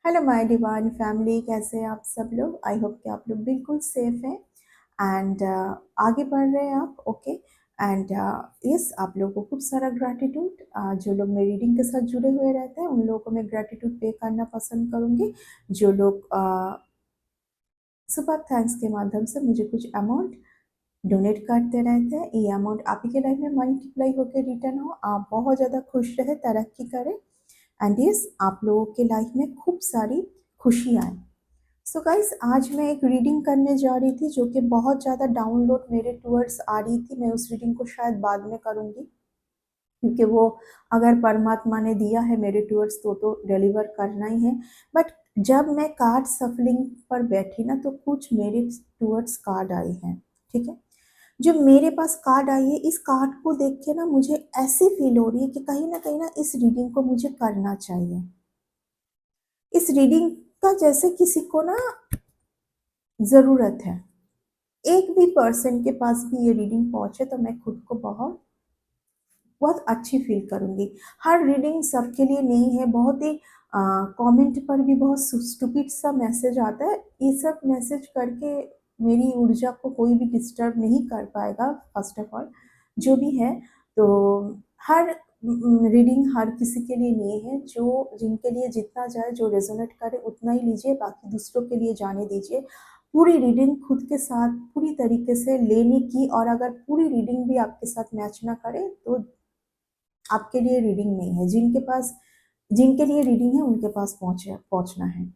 Hello my divine family, कैसे हैं आप सब लोग। आई होप कि आप लोग बिल्कुल सेफ हैं एंड आगे बढ़ रहे हैं आप। ओके एंड यस, आप लोगों को खूब सारा ग्रैटिट्यूड। जो लोग मेरी रीडिंग के साथ जुड़े हुए रहते हैं उन लोगों को मैं ग्रैटिट्यूड पे करना पसंद करूँगी। जो लोग सुपर थैंक्स के माध्यम से मुझे कुछ अमाउंट डोनेट करते रहते हैं, ये अमाउंट आप ही के लाइफ में मल्टीप्लाई होकर रिटर्न हो, आप बहुत ज़्यादा खुश रहे, तरक्की करें एंड यस, आप लोगों के लाइफ में खूब सारी खुशी आए। सो गाइस, आज मैं एक रीडिंग करने जा रही थी जो कि बहुत ज़्यादा डाउनलोड मेरे टूवर्ड्स आ रही थी। मैं उस रीडिंग को शायद बाद में करूँगी क्योंकि वो अगर परमात्मा ने दिया है मेरे टूवर्ड्स तो डिलीवर करना ही है। बट जब मैं कार्ड सफलिंग पर बैठी ना तो कुछ मेरे टूवर्ड्स कार्ड आई हैं, ठीक है। जो मेरे पास कार्ड आई है, इस कार्ड को देख के ना मुझे ऐसी फील हो रही है कि कहीं ना इस रीडिंग को मुझे करना चाहिए। इस रीडिंग का जैसे किसी को ना ज़रूरत है। एक भी पर्सन के पास भी ये रीडिंग पहुँचे तो मैं खुद को बहुत बहुत अच्छी फ़ील करूँगी। हर रीडिंग सबके लिए नहीं है। बहुत ही कमेंट पर भी बहुत स्टूपिड सा मैसेज आता है। ये सब मैसेज करके मेरी ऊर्जा को कोई भी डिस्टर्ब नहीं कर पाएगा फ़र्स्ट ऑफ ऑल, जो भी है। तो हर रीडिंग हर किसी के लिए नहीं है। जो जिनके लिए जितना जाए, जो रेज़ोनेट करे उतना ही लीजिए, बाकी दूसरों के लिए जाने दीजिए। पूरी रीडिंग खुद के साथ पूरी तरीके से लेने की, और अगर पूरी रीडिंग भी आपके साथ मैच ना करे तो आपके लिए रीडिंग नहीं है। जिनके लिए रीडिंग है उनके पास पहुँचना है।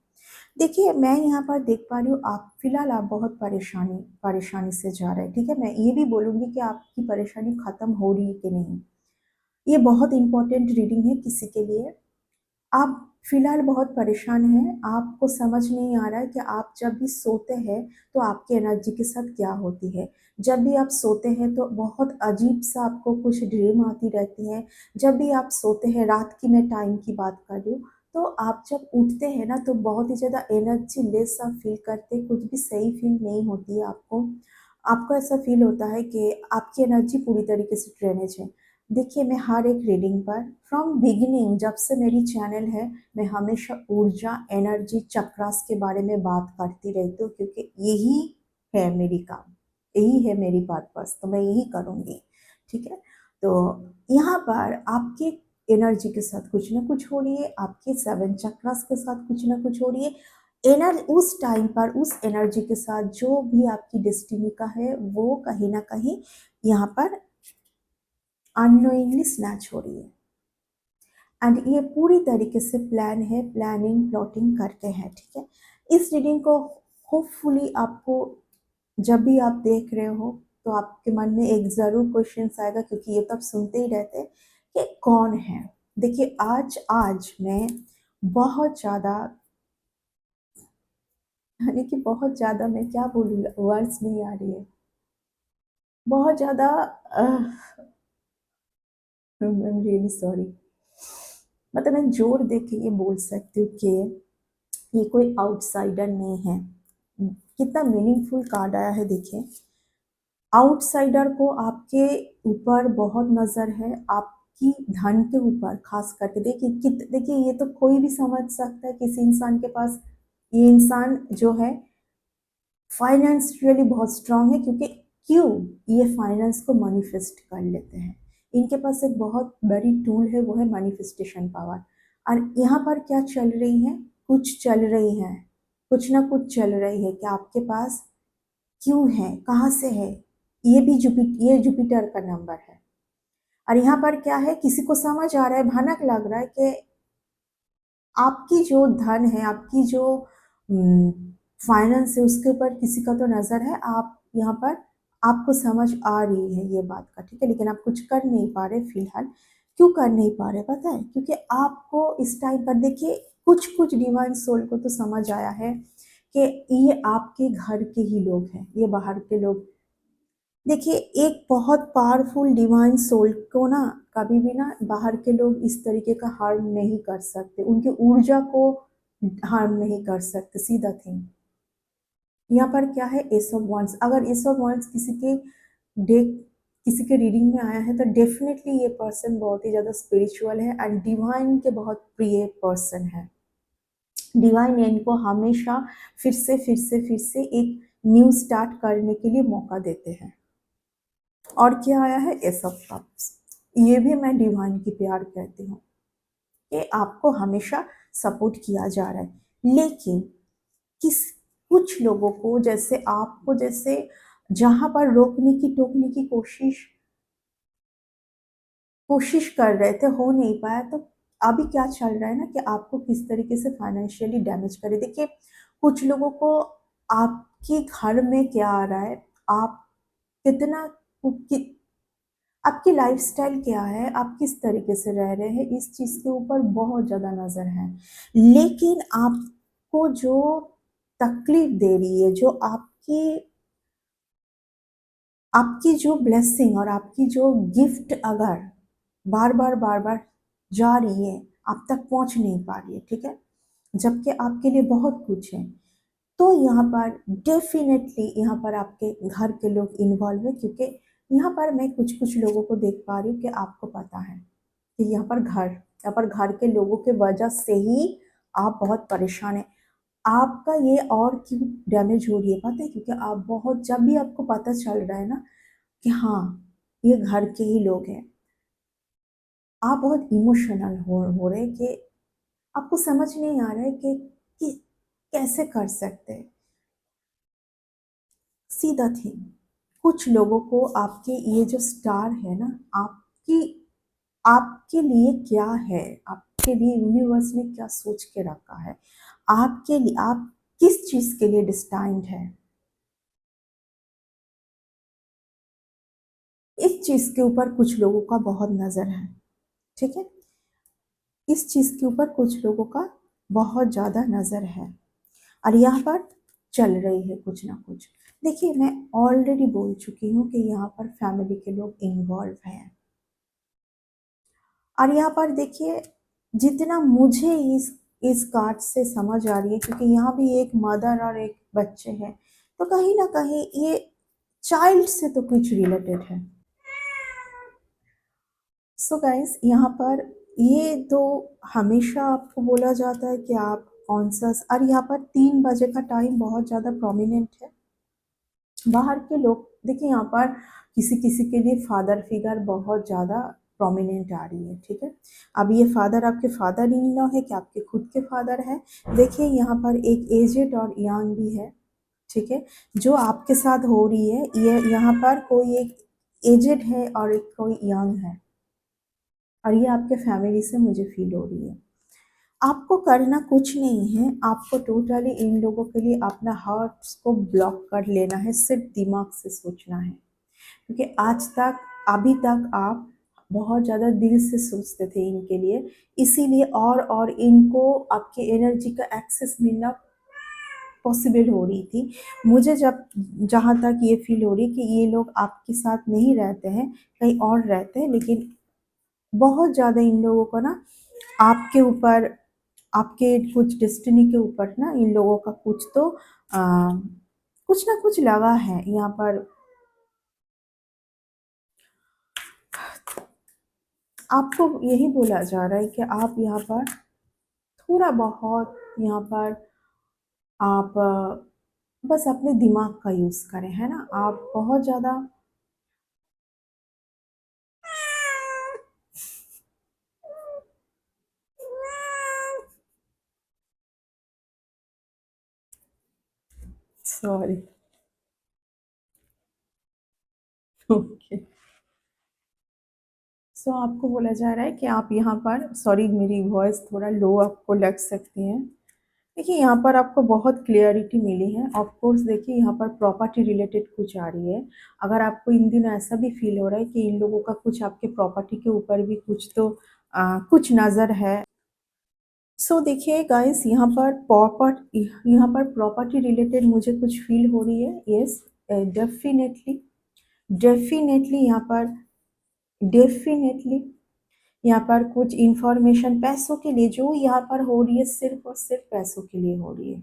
देखिए, मैं यहाँ पर देख पा रही हूँ आप फ़िलहाल आप बहुत परेशानी से जा रहे हैं, ठीक है? मैं ये भी बोलूँगी कि आपकी परेशानी ख़त्म हो रही है कि नहीं। ये बहुत इम्पोर्टेंट रीडिंग है किसी के लिए। आप फ़िलहाल बहुत परेशान हैं, आपको समझ नहीं आ रहा है कि आप जब भी सोते हैं, तो आपकी एनर्जी के साथ क्या होती है। जब भी आप सोते हैं, तो बहुत अजीब-सा आपको कुछ ड्रीम आती रहती हैं। जब भी आप सोते हैं, रात की मैं टाइम की बात कर रही हूँ, तो आप जब उठते हैं ना, तो बहुत ही ज़्यादा एनर्जी लेस सा फ़ील करते हैं, कुछ भी सही फ़ील नहीं होती है आपको। आपको ऐसा फ़ील होता है कि आपकी एनर्जी पूरी तरीके से ड्रेनेज है। देखिए, मैं हर एक रीडिंग पर फ्रॉम बिगिनिंग जब से मेरी चैनल है, मैं हमेशा ऊर्जा, एनर्जी, चक्रास के बारे में बात करती रहती हूँ क्योंकि यही है मेरी काम, यही है मेरी पर्पस, तो मैं यही करूँगी, ठीक है? तो यहाँ पर आपकी एनर्जी के साथ कुछ ना कुछ हो रही है, आपके 7 चक्रास के साथ कुछ ना कुछ हो रही है। उस टाइम पर उस एनर्जी के साथ जो भी आपकी डेस्टिनी का है, वो कहीं न कहीं यहाँ पर अननोइंगली स्नैच हो रही है। एंड ये पूरी तरीके से प्लान है, प्लानिंग प्लॉटिंग करके है, ठीक है। इस रीडिंग को होपफुली आपको जब भी आप देख रहे हो तो आपके मन में एक ज़रूर क्वेश्चन आएगा, क्योंकि ये तो आप सुनते ही रहते हैं कि कौन है। देखिए, आज आज मैं बहुत ज़्यादा, यानी कि बहुत ज़्यादा, मैं क्या बोलूँ, वर्ड्स नहीं आ रही है। बहुत ज़्यादा आई एम रियली सॉरी। मतलब मैं जोर दे के ये बोल सकती हूँ कि ये कोई आउटसाइडर नहीं है। कितना मीनिंगफुल कार्ड आया है, देखिए। आउटसाइडर को आपके ऊपर बहुत नज़र है, आपकी धन के ऊपर खास करके। देखिए, ये तो कोई भी समझ सकता है, किसी इंसान के पास, ये इंसान जो है फाइनेंशियली बहुत स्ट्रांग है, क्योंकि क्यों, ये फाइनेंस को मैनिफेस्ट कर लेते हैं। इनके पास एक बहुत बड़ी टूल है, वो है मैनिफेस्टेशन पावर। और यहाँ पर क्या चल रही है, कुछ चल रही है, कुछ ना कुछ चल रही है कि आपके पास क्यों है, कहाँ से है। ये जुपिटर का नंबर है। और यहाँ पर क्या है, किसी को समझ आ रहा है, भनक लग रहा है कि आपकी जो धन है, आपकी जो फाइनेंस है, उसके ऊपर किसी का तो नज़र है। आप यहाँ पर, आपको समझ आ रही है ये बात का, ठीक है, लेकिन आप कुछ कर नहीं पा रहे फिलहाल। क्यों कर नहीं पा रहे पता है? क्योंकि आपको इस टाइम पर, देखिए, कुछ कुछ डिवाइन सोल को तो समझ आया है कि ये आपके घर के ही लोग हैं, ये बाहर के लोग। देखिए, एक बहुत पावरफुल डिवाइन सोल को ना कभी भी ना बाहर के लोग इस तरीके का हार्म नहीं कर सकते, उनकी ऊर्जा को हार्म नहीं कर सकते, सीधा थिंग। यहाँ पर क्या है, एस ऑफ वांड्स। अगर एस ऑफ वांड्स डेक किसी के रीडिंग में आया है तो डेफिनेटली ये पर्सन बहुत ही ज़्यादा स्पिरिचुअल है एंड डिवाइन के बहुत प्रिय पर्सन है। डिवाइन ने इनको हमेशा फिर से एक न्यू स्टार्ट करने के लिए मौका देते हैं। और क्या आया है? S of cups. ये भी मैं डिवाइन की प्यार कहती हूँ कि आपको हमेशा सपोर्ट किया जा रहा है, लेकिन किस कुछ लोगों को जैसे आपको जैसे जहाँ पर रोकने की टोकने की कोशिश कर रहे थे, हो नहीं पाया, तो अभी क्या चल रहा है ना कि आपको किस तरीके से फाइनेंशियली डैमेज करे। देखिए, कुछ लोगों को आपके घर में क्या आ रहा है, आप कितना कि, आपकी लाइफस्टाइल क्या है, आप किस तरीके से रह रहे हैं, इस चीज़ के ऊपर बहुत ज़्यादा नज़र है। लेकिन आपको जो तकलीफ दे रही है, जो आपकी आपकी जो ब्लेसिंग और आपकी जो गिफ्ट अगर बार बार जा रही है, आप तक पहुंच नहीं पा रही है, ठीक है, जबकि आपके लिए बहुत कुछ है, तो यहाँ पर डेफिनेटली यहाँ पर आपके घर के लोग इन्वॉल्व है, क्योंकि यहाँ पर मैं कुछ कुछ लोगों को देख पा रही हूँ कि आपको पता है कि यहाँ पर घर के लोगों के वजह से ही आप बहुत परेशान हैं। आपका ये और क्यों डैमेज हो रही है पता है? क्योंकि आप बहुत, जब भी आपको पता चल रहा है ना कि हाँ, ये घर के ही लोग हैं, आप बहुत इमोशनल हो रहे हैं कि आपको समझ नहीं आ रहा है कि कैसे कर सकते हैं। सीधा थिंग, कुछ लोगों को आपके ये जो स्टार है ना, आपकी आपके लिए क्या है, आपके लिए यूनिवर्स ने क्या सोच के रखा है, आपके लिए आप किस चीज के लिए डिस्टाइंड है, इस चीज के ऊपर कुछ लोगों का बहुत नजर है, ठीक है, इस चीज के ऊपर कुछ लोगों का बहुत ज्यादा नजर है, और यहाँ पर चल रही है कुछ ना कुछ। देखिए, मैं ऑलरेडी बोल चुकी हूँ कि यहाँ पर फैमिली के लोग इन्वॉल्व हैं, और यहाँ पर देखिए, जितना मुझे इस कार्ड से समझ आ रही है, क्योंकि यहाँ भी एक मदर और एक बच्चे हैं, तो कहीं ना कहीं ये चाइल्ड से तो कुछ रिलेटेड है। सो गाइस, यहाँ पर ये तो हमेशा आपको बोला जाता है कि आप कॉन्सियस, और यहाँ पर 3 बजे का टाइम बहुत ज़्यादा प्रोमिनेंट है। बाहर के लोग देखिए, यहाँ पर किसी किसी के लिए फादर फिगर बहुत ज़्यादा प्रोमिनेंट आ रही है, ठीक है। अब ये फादर आपके फादर इन लॉ है कि आपके खुद के फादर है। देखिए, यहाँ पर एक एजेड और यंग भी है, ठीक है, जो आपके साथ हो रही है। ये यहाँ पर कोई एक एजेड है और एक कोई यंग है, और ये आपके फैमिली से मुझे फील हो रही है। आपको करना कुछ नहीं है, आपको टोटली इन लोगों के लिए अपना हार्ट्स को ब्लॉक कर लेना है, सिर्फ दिमाग से सोचना है, क्योंकि आज तक, अभी तक आप बहुत ज़्यादा दिल से सोचते थे इनके लिए, इसीलिए और इनको आपकी एनर्जी का एक्सेस मिलना पॉसिबल हो रही थी। मुझे जब, जहाँ तक ये फील हो रही कि ये लोग आपके साथ नहीं रहते हैं, कहीं और रहते हैं, लेकिन बहुत ज़्यादा इन लोगों को ना आपके ऊपर, आपके कुछ डेस्टिनी के ऊपर ना इन लोगों का कुछ तो कुछ ना कुछ लगा है यहाँ पर। आपको यही बोला जा रहा है कि आप यहाँ पर थोड़ा बहुत, यहाँ पर आप बस अपने दिमाग का यूज़ करें, है ना, आप बहुत ज़्यादा सॉरी। ओके, सो आपको बोला जा रहा है कि आप यहाँ पर, सॉरी मेरी वॉइस थोड़ा लो आपको लग सकती है। देखिए, यहाँ पर आपको बहुत क्लियरिटी मिली है। ऑफ कोर्स देखिए, यहाँ पर प्रॉपर्टी रिलेटेड कुछ आ रही है। अगर आपको इन दिनों ऐसा भी फील हो रहा है कि इन लोगों का कुछ आपके प्रॉपर्टी के ऊपर भी कुछ तो कुछ नज़र है। सो देखिए गाइस, यहाँ पर प्रॉपर्टी रिलेटेड मुझे कुछ फील हो रही है। यस, डेफिनेटली, डेफिनेटली यहाँ पर, डेफिनेटली यहाँ पर कुछ इंफॉर्मेशन पैसों के लिए जो यहाँ पर हो रही है, सिर्फ और सिर्फ पैसों के लिए हो रही है।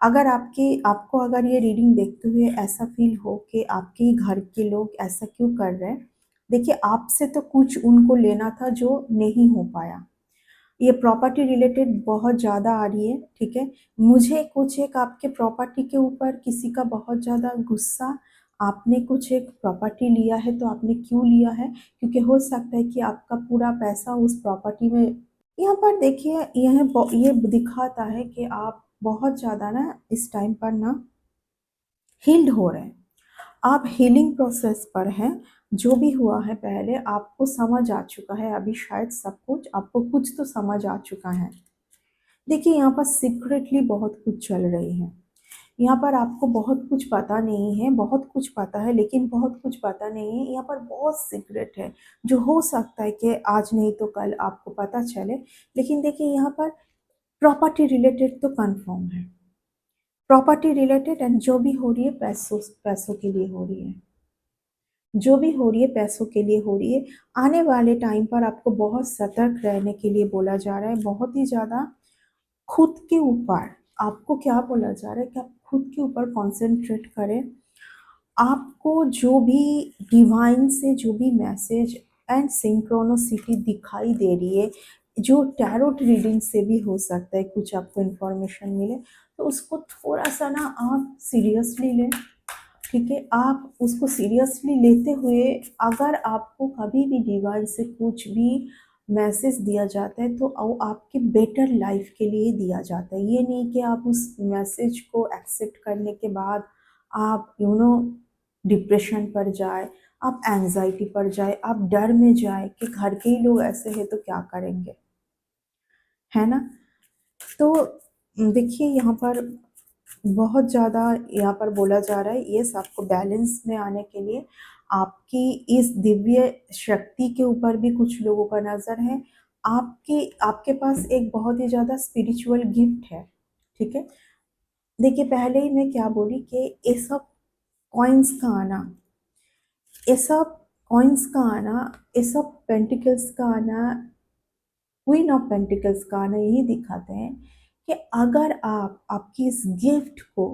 अगर आपको अगर ये रीडिंग देखते हुए ऐसा फील हो कि आपके ही घर के लोग ऐसा क्यों कर रहे हैं, देखिए, आपसे तो कुछ उनको लेना था जो नहीं हो पाया। ये प्रॉपर्टी रिलेटेड बहुत ज़्यादा आ रही है, ठीक है। मुझे कुछ एक आपके प्रॉपर्टी के ऊपर किसी का बहुत ज़्यादा गुस्सा, आपने कुछ एक प्रॉपर्टी लिया है तो आपने क्यों लिया है, क्योंकि हो सकता है कि आपका पूरा पैसा उस प्रॉपर्टी में, यहाँ पर देखिए ये दिखाता है कि आप बहुत ज़्यादा ना इस टाइम पर ना हील्ड हो रहे हैं, आप हीलिंग प्रोसेस पर हैं। जो भी हुआ है पहले आपको समझ आ चुका है, अभी शायद सब कुछ आपको कुछ तो समझ आ चुका है। देखिए यहाँ पर सीक्रेटली बहुत कुछ चल रही है, यहाँ पर आपको बहुत कुछ पता नहीं है, बहुत कुछ पता है लेकिन बहुत कुछ पता नहीं है, यहाँ पर बहुत सीक्रेट है जो हो सकता है कि आज नहीं तो कल आपको पता चले। लेकिन देखिए यहाँ पर प्रॉपर्टी रिलेटेड तो कंफर्म है, प्रॉपर्टी रिलेटेड एंड जो भी हो रही है पैसों पैसों के लिए हो रही है, जो भी हो रही है पैसों के लिए हो रही है। आने वाले टाइम पर आपको बहुत सतर्क रहने के लिए बोला जा रहा है, बहुत ही ज़्यादा खुद के ऊपर आपको क्या बोला जा रहा है कि आप खुद के ऊपर कॉन्सेंट्रेट करें। आपको जो भी डिवाइन से जो भी मैसेज एंड सिंक्रोनोसिटी दिखाई दे रही है, जो टैरोट रीडिंग से भी हो सकता है कुछ आपको इन्फॉर्मेशन मिले, तो उसको थोड़ा सा ना आप सीरियसली लें, ठीक है। आप उसको सीरियसली लेते हुए अगर आपको कभी भी डिवाइन से कुछ भी मैसेज दिया जाता है तो वो आपके बेटर लाइफ के लिए दिया जाता है। ये नहीं कि आप उस मैसेज को एक्सेप्ट करने के बाद आप डिप्रेशन पर जाए, आप एंजाइटी पर जाए, आप डर में जाए कि घर के ही लोग ऐसे हैं तो क्या करेंगे, है ना। तो देखिए यहाँ पर बहुत ज़्यादा यहाँ पर बोला जा रहा है, यस आपको बैलेंस में आने के लिए आपकी इस दिव्य शक्ति के ऊपर भी कुछ लोगों का नज़र है। आपके आपके पास एक बहुत ही ज़्यादा स्पिरिचुअल गिफ्ट है, ठीक है। देखिए पहले ही मैं क्या बोली कि ये सब कॉइन्स का आना, ये सब कॉइन्स का आना, ये सब पेंटिकल्स का आना, क्वीन ऑफ पेंटिकल्स का आना यही दिखाते हैं कि अगर आप आपकी इस गिफ्ट को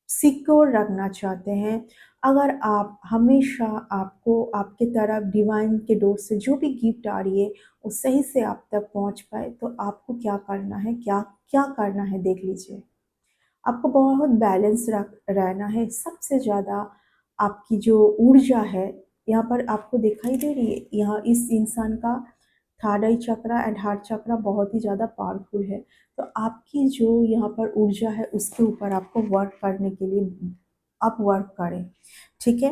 सिक्योर रखना चाहते हैं, अगर आप हमेशा आपको आपके तरफ डिवाइन के डोर से जो भी गिफ्ट आ रही है वो सही से आप तक पहुंच पाए, तो आपको क्या करना है, क्या क्या करना है देख लीजिए। आपको बहुत बैलेंस रख रहना है। सबसे ज़्यादा आपकी जो ऊर्जा है यहाँ पर आपको दिखाई दे रही है, यहाँ इस इंसान का third eye chakra and heart chakra बहुत ही ज़्यादा पावरफुल है। तो आपकी जो यहाँ पर ऊर्जा है उसके ऊपर आपको वर्क करने के लिए आप वर्क करें, ठीक है।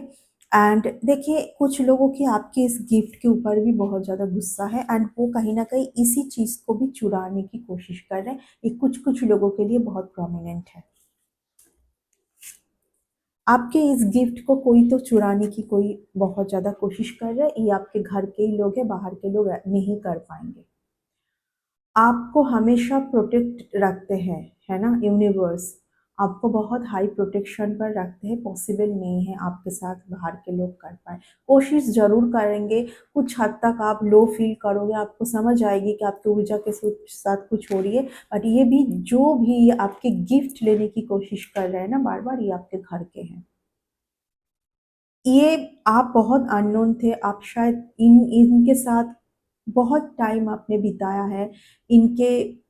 एंड देखिए कुछ लोगों की आपके इस गिफ्ट के ऊपर भी बहुत ज़्यादा गुस्सा है एंड वो कहीं ना कहीं इसी चीज़ को भी चुराने की कोशिश कर रहे हैं। ये कुछ कुछ लोगों के लिए बहुत प्रोमिनेंट है। आपके इस गिफ्ट को कोई तो चुराने की कोई बहुत ज़्यादा कोशिश कर रहा है, ये आपके घर के ही लोग हैं, बाहर के लोग नहीं कर पाएंगे। आपको हमेशा प्रोटेक्ट रखते हैं, है ना, यूनिवर्स आपको बहुत हाई प्रोटेक्शन पर रखते हैं। पॉसिबल नहीं है आपके साथ बाहर के लोग कर पाए, कोशिश ज़रूर करेंगे। कुछ हद तक आप लो फील करोगे, आपको समझ आएगी कि आपकी ऊर्जा के साथ कुछ हो रही है, बट ये भी जो भी आपके गिफ्ट लेने की कोशिश कर रहे हैं ना बार बार, ये आपके घर के हैं। ये आप बहुत अननोन थे, आप शायद इनके साथ बहुत टाइम आपने बिताया है। इनके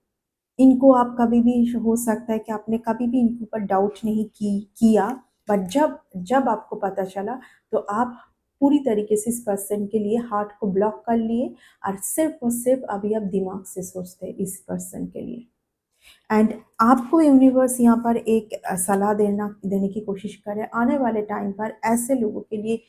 इनको आप कभी भी हो सकता है कि आपने कभी भी इनके ऊपर डाउट नहीं किया, बट जब जब आपको पता चला तो आप पूरी तरीके से इस पर्सन के लिए हार्ट को ब्लॉक कर लिए और सिर्फ अभी आप दिमाग से सोचते हैं इस पर्सन के लिए। एंड आपको यूनिवर्स यहाँ पर एक सलाह देने की कोशिश कर रहे हैं आने वाले टाइम पर ऐसे लोगों के लिए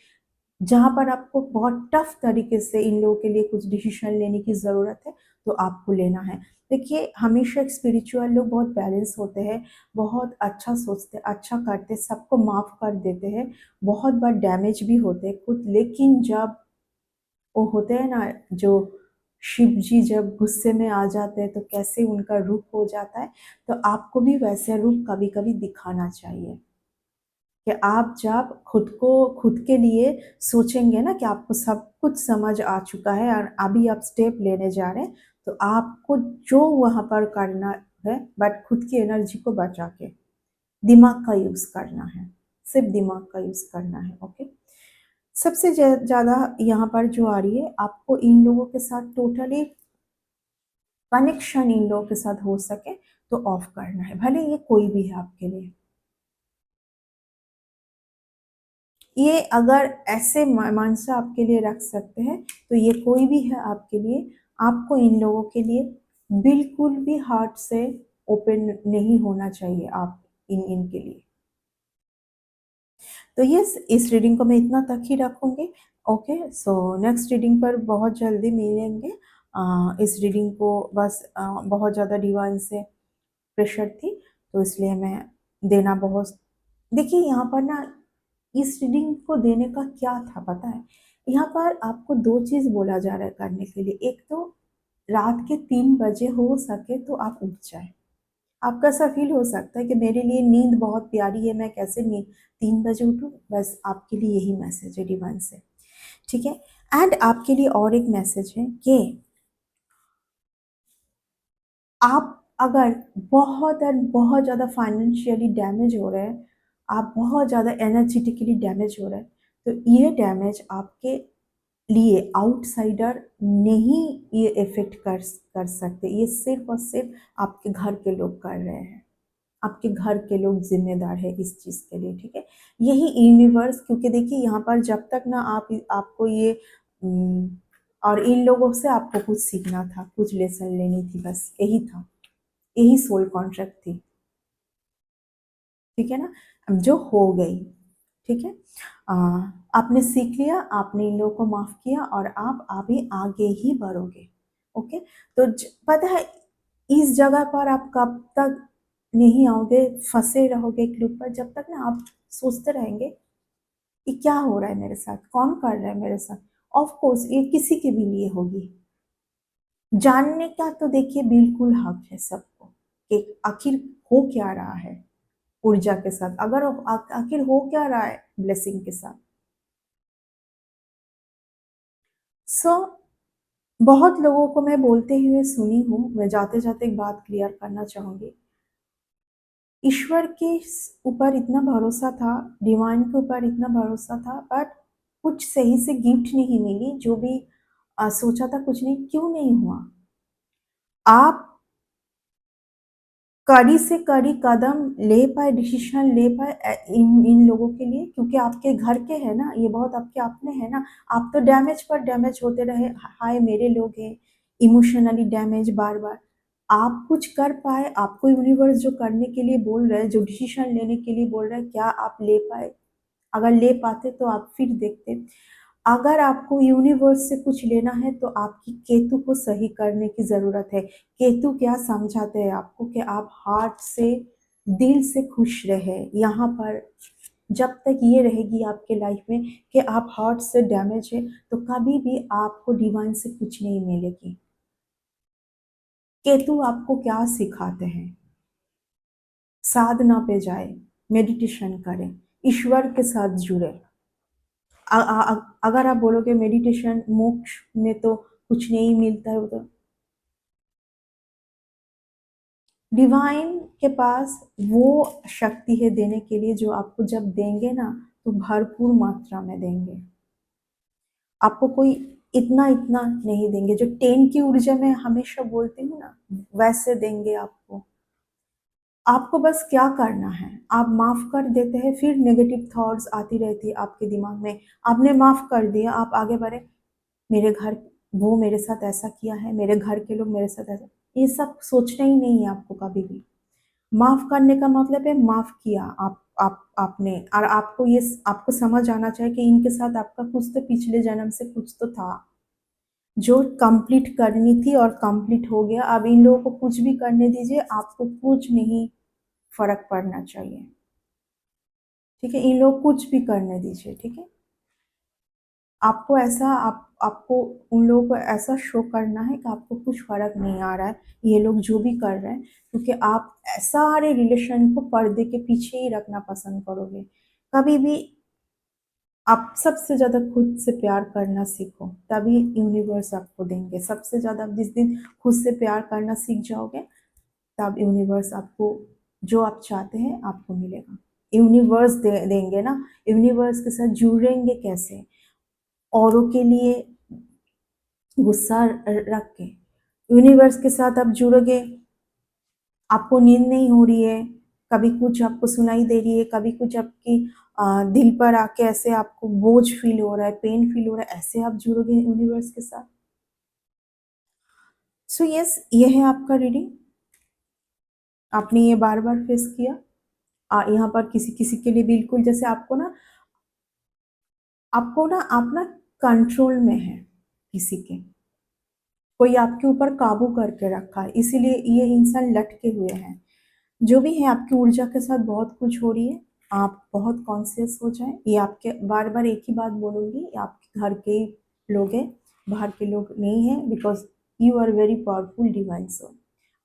जहाँ पर आपको बहुत टफ तरीके से इन लोगों के लिए कुछ डिसीजन लेने की ज़रूरत है, तो आपको लेना है। देखिए हमेशा एक स्पिरिचुअल लोग बहुत बैलेंस होते हैं, बहुत अच्छा सोचते, अच्छा करते, सबको माफ़ कर देते हैं, बहुत बार डैमेज भी होते हैं खुद। लेकिन जब वो होते हैं ना, जो शिव जी जब गुस्से में आ जाते हैं तो कैसे उनका रूप हो जाता है, तो आपको भी वैसे रूप कभी कभी दिखाना चाहिए कि आप जब खुद के लिए सोचेंगे ना कि आपको सब कुछ समझ आ चुका है और अभी आप स्टेप लेने जा रहे हैं, तो आपको जो वहाँ पर करना है, बट खुद की एनर्जी को बचा के दिमाग का यूज़ करना है, सिर्फ दिमाग का यूज़ करना है, ओके। सबसे ज़्यादा यहाँ पर जो आ रही है, आपको इन लोगों के साथ टोटली कनेक्शन इन लोगों के साथ हो सके तो ऑफ करना है, भले ये कोई भी है आपके लिए। ये अगर ऐसे मन से आपके लिए रख सकते हैं तो ये कोई भी है आपके लिए, आपको इन लोगों के लिए बिल्कुल भी हार्ट से ओपन नहीं होना चाहिए, आप इनके लिए। तो यस, इस रीडिंग को मैं इतना तक ही रखूँगी। ओके, सो नेक्स्ट रीडिंग पर बहुत जल्दी मिलेंगे। इस रीडिंग को बस बहुत ज़्यादा डिवाइन से प्रेशर थी, तो इसलिए मैं देना बहुत, देखिए यहाँ पर ना इस रीडिंग को देने का क्या था पता है? यहाँ पर आपको 2 चीज़ बोला जा रहा है करने के लिए। एक तो रात के 3 बजे हो सके तो आप उठ जाएँ। आपका ऐसा फ़ील हो सकता है कि मेरे लिए नींद बहुत प्यारी है, मैं कैसे नी 3 बजे उठूँ? बस आपके लिए यही मैसेज है डिवाइन से, ठीक है? एंड आपके लिए और एक मैसेज है कि आप अगर बहुत ज़्यादा फाइनेंशियली डैमेज हो रहे हैं, आप बहुत ज़्यादा एनर्जेटिकली डैमेज हो रहे हैं, तो ये डैमेज आपके लिए आउटसाइडर नहीं ये इफ़ेक्ट कर सकते। ये सिर्फ़ और सिर्फ़ आपके घर के लोग कर रहे हैं। आपके घर के लोग ज़िम्मेदार हैं इस चीज़ के लिए, ठीक है? यही यूनिवर्स, क्योंकि देखिए यहाँ पर जब तक ना आपको ये उम, और इन लोगों से आपको कुछ सीखना था, कुछ लेसन लेनी थी, बस यही था। यही सोल कॉन्ट्रैक्ट थी, ठीक है ना? अब जो हो गई, ठीक है? अ, आपने सीख लिया, आपने इन लोगों को माफ़ किया और आप अभी आगे ही बढ़ोगे, ओके? तो पता है इस जगह पर आप कब तक नहीं आओगे, फँसे रहोगे एक लूप पर, जब तक ना आप सोचते रहेंगे, ये क्या हो रहा है मेरे साथ? कौन कर रहा है मेरे साथ? ऑफ़ कोर्स ये किसी के भी लिए होगी। जानने का तो देखिए बिल्कुल हक है सबको कि आखिर हो क्या रहा है ऊर्जा के साथ, अगर आखिर हो क्या रहा है ब्लेसिंग के साथ। सो बहुत लोगों को मैं बोलते हुए सुनी हूँ, मैं जाते-जाते एक बात क्लियर करना चाहूँगी। ईश्वर के ऊपर इतना भरोसा था, डिवाइन के ऊपर इतना भरोसा था, बट कुछ सही से गिफ्ट नहीं मिली, जो भी सोचा था कुछ नहीं, क्यों नहीं हुआ? आप कड़ी से कड़ी कदम ले पाए, डिसीज़न ले पाए इन इन लोगों के लिए, क्योंकि आपके घर के हैं ना, ये बहुत आपके अपने हैं ना। आप तो डैमेज पर डैमेज होते रहे, हाय मेरे लोग हैं, इमोशनली डैमेज बार-बार। आप कुछ कर पाए, आपको यूनिवर्स जो करने के लिए बोल रहा है, जो डिसीज़न लेने के लिए बोल रहा है, क्या आप ले पाए? अगर ले पाते तो आप फिर देखते। अगर आपको यूनिवर्स से कुछ लेना है तो आपकी केतु को सही करने की ज़रूरत है। केतु क्या समझाते हैं आपको कि आप हार्ट से, दिल से खुश रहे। यहाँ पर जब तक ये रहेगी आपके लाइफ में कि आप हार्ट से डैमेज है, तो कभी भी आपको डिवाइन से कुछ नहीं मिलेगी। केतु आपको क्या सिखाते हैं? साधना पे जाएँ, मेडिटेशन करें, ईश्वर के साथ जुड़े। अगर आप बोलोगे मेडिटेशन मोक्ष में तो कुछ नहीं मिलता है, वो तो डिवाइन के पास वो शक्ति है देने के लिए, जो आपको जब देंगे ना तो भरपूर मात्रा में देंगे। आपको कोई इतना-इतना नहीं देंगे, जो 10 की ऊर्जा मैं हमेशा बोलती हूँ ना, वैसे देंगे आपको। आपको बस क्या करना है, आप माफ़ कर देते हैं, फिर नेगेटिव थॉट्स आती रहती है आपके दिमाग में। आपने माफ़ कर दिया, आप आगे बढ़े, मेरे घर वो मेरे साथ ऐसा किया है, मेरे घर के लोग मेरे साथ ऐसा, ये सब सोचना ही नहीं है आपको कभी भी। माफ़ करने का मतलब है माफ़ किया आपने, और आपको आपको समझ आना चाहिए कि इनके साथ आपका कुछ तो पिछले जन्म से कुछ तो था, जो कंप्लीट करनी थी और कंप्लीट हो गया। अब इन लोगों को कुछ भी करने दीजिए, आपको कुछ नहीं फ़र्क पड़ना चाहिए, ठीक है? इन लोग कुछ भी करने दीजिए, ठीक है? आपको ऐसा आपको उन लोगों को ऐसा शो करना है कि आपको कुछ फ़र्क नहीं आ रहा है, ये लोग जो भी कर रहे हैं, क्योंकि आप सारे रिलेशन को पर्दे के पीछे ही रखना पसंद करोगे। कभी भी आप सबसे ज़्यादा खुद से प्यार करना सीखो, तभी यूनिवर्स आपको देंगे। सबसे ज़्यादा जिस दिन खुद से प्यार करना सीख जाओगे, तब यूनिवर्स आपको जो आप चाहते हैं, आपको मिलेगा। यूनिवर्स देंगे ना, यूनिवर्स के साथ जुड़ेंगे कैसे? औरों के लिए गुस्सा रख के, यूनिवर्स के साथ आप जुड़ोगे, आपको नींद नहीं हो रही है, कभी कुछ आपको सुनाई दे रही है, कभी कुछ आपकी दिल पर आके ऐसे आपको बोझ फील हो रहा है, पेन फील हो रहा है, ऐसे आप जुड़ोगे यूनिवर्स के साथ। सो यस, ये है आपका रीडिंग। आपने ये बार बार फेस किया। यहाँ पर किसी किसी के लिए बिल्कुल जैसे आपको ना आप ना कंट्रोल में है किसी के, कोई आपके ऊपर काबू करके रखा है, इसीलिए ये इंसान लटके हुए हैं। जो भी है आपकी ऊर्जा के साथ बहुत कुछ हो रही है, आप बहुत कॉन्शियस हो जाएं। ये आपके बार बार एक ही बात बोलूँगी, ये आपके घर के ही लोग हैं, बाहर के लोग नहीं हैं, because you are very powerful divine soul.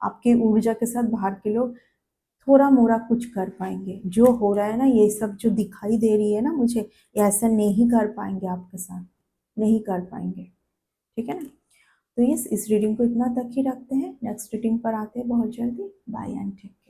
आपके ऊर्जा के साथ बाहर के लोग थोड़ा मोड़ा कुछ कर पाएंगे। जो हो रहा है ना, ये सब जो दिखाई दे रही है ना मुझे, ये ऐसा नहीं कर पाएंगे आपके साथ, नहीं कर पाएंगे। ठीक है ना। तो यस, इस रीडिंग को इतना तक ही रखते हैं, नेक्स्ट रीडिंग पर आते हैं बहुत जल्दी। Bye and take care.